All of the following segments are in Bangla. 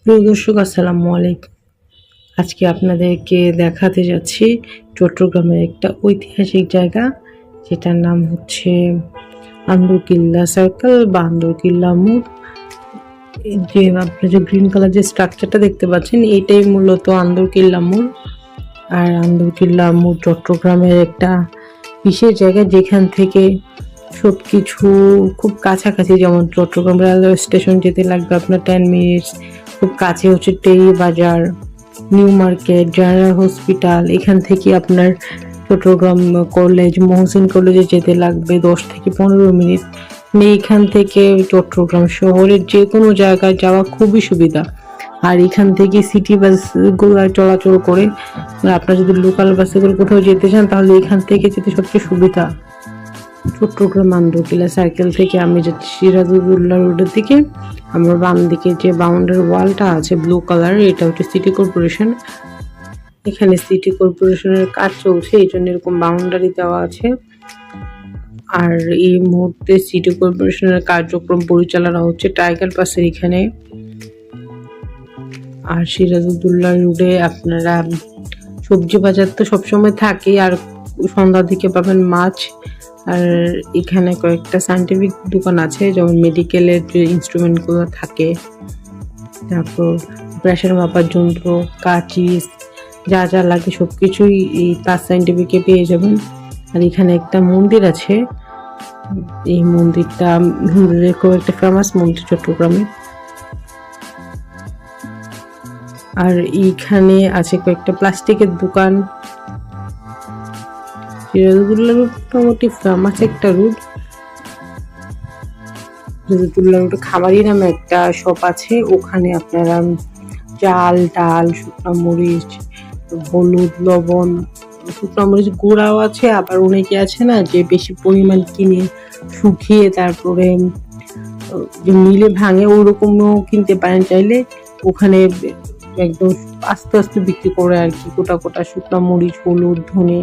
প্রিয় দর্শক, আসসালামু আলাইকুম। আজকে আপনাদেরকে দেখাতে যাচ্ছি চট্টগ্রামের একটা ঐতিহাসিক জায়গা, যেটার নাম হচ্ছে আন্দরকিল্লা সার্কেল বা আন্দরকিল্লা মোড়। যে আপনি যে গ্রিন কালার যে স্ট্রাকচারটা দেখতে পাচ্ছেন, এটাই মূলত আন্দরকিল্লা মোড়। আর আন্দরকিল্লা মোড় চট্টগ্রামের একটা বিশেষ জায়গা, যেখান থেকে সবকিছু খুব কাছাকাছি। যেমন চট্টগ্রাম রেলওয়ে স্টেশন যেতে লাগবে আপনার 10 মিনিটস। খুব কাছে হচ্ছে টেরি বাজার, নিউ মার্কেট, জেনারেল হসপিটাল। এখান থেকে আপনার চট্টগ্রাম কলেজ, মহসিন কলেজে যেতে লাগবে 10 থেকে 15 মিনিট। এইখান থেকে চট্টগ্রাম শহরের যে কোনো জায়গায় যাওয়া খুবই সুবিধা। আর এখান থেকে সিটি বাসগুলো চলাচল করে। আপনার যদি লোকাল বাসে করে কোথাও যেতে চান, তাহলে এখান থেকে যেতে সবচেয়ে সুবিধা। চট্টগ্রাম আন্দরকিল্লা সার্কেল থেকে আমি যাচ্ছি সিরাজউদ্দৌলা রোডের দিকে। আমার বাম দিকে যে বাউন্ডারি ওয়ালটা আছে ব্লু কালার, এটা হচ্ছে সিটি কর্পোরেশন। এখানে সিটি কর্পোরেশনের কাজ চলছে, এই জন্য এরকম বাউন্ডারি দেওয়া আছে। আর এই মুহূর্তে সিটি কর্পোরেশনের কার্যক্রম পরিচালনা হচ্ছে টাইগার পাসের এখানে। আর সিরাজউদ্দৌলা রোডে আপনারা সবজি বাজার তো সবসময় থাকে, আর সন্ধ্যার দিকে পাবেন মাছ। আর এখানে কয়েকটা সায়েন্টিফিক দোকান আছে, যেমন মেডিকেলের যে ইনস্ট্রুমেন্টগুলো থাকে, তারপর প্রেশার মাপার যন্ত্র, কাঁচি, যা যা লাগে সবকিছুই এই তাজ সায়েন্টিফিকে পেয়ে যাবেন। আর এখানে একটা মন্দির আছে, এই মন্দিরটা হিন্দুদের খুব একটা ফেমাস মন্দির চট্টগ্রামে। আর এইখানে আছে কয়েকটা প্লাস্টিকের দোকান। সিরাজউদ্দৌলা রোড মোটামুটি ফেমাস একটা রোড। সিরাজউদ্দৌলা রোডে খামারি নামে একটা শপ আছে, ওখানে আপনারা চাল, ডাল, শুকনো মরিচ, হলুদ, লবণ, শুকনো মরিচ গুঁড়াও আছে। আবার অনেকে আছে না যে বেশি পরিমাণ কিনে শুকিয়ে তারপরে যে মিলে ভাঙে, ওরকমও কিনতে পারেন চাইলে। ওখানে একদম আস্তে আস্তে বিক্রি করে আর কি, গোটা গোটা শুকনো মরিচ, হলুদ, ধনে।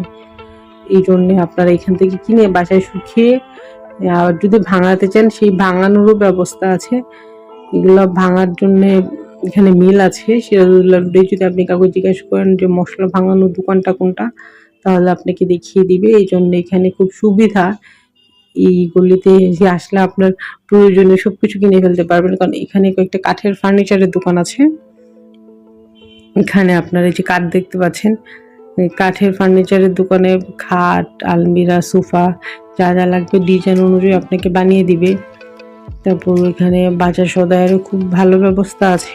এই জন্যে আপনারা এখান থেকে কিনে বাসায় শুকিয়ে, আর যদি ভাঙাতে চান সেই ভাঙানোরও ব্যবস্থা আছে। এগুলো ভাঙার জন্য এখানে মিল আছে সিরাজউদ্দৌলা রোডে। যদি আপনি কাউকে জিজ্ঞাসা করেন যে মশলা ভাঙানোর দোকানটা কোনটা, তাহলে আপনাকে দেখিয়ে দিবে। এই জন্য এখানে খুব সুবিধা। এই গলিতে আসলে আপনার প্রয়োজনীয় সবকিছু কিনে ফেলতে পারবেন, কারণ এখানে কয়েকটা কাঠের ফার্নিচারের দোকান আছে। এখানে আপনারা যে কাঠ দেখতে পাচ্ছেন, কাঠের ফার্নিচারের দোকানে খাট, আলমিরা, সোফা যা যা লাগবে ডিজাইন অনুযায়ী আপনাকে বানিয়ে দিবে। তারপর এখানে বাজার সদাইয়েরও খুব ভালো ব্যবস্থা আছে।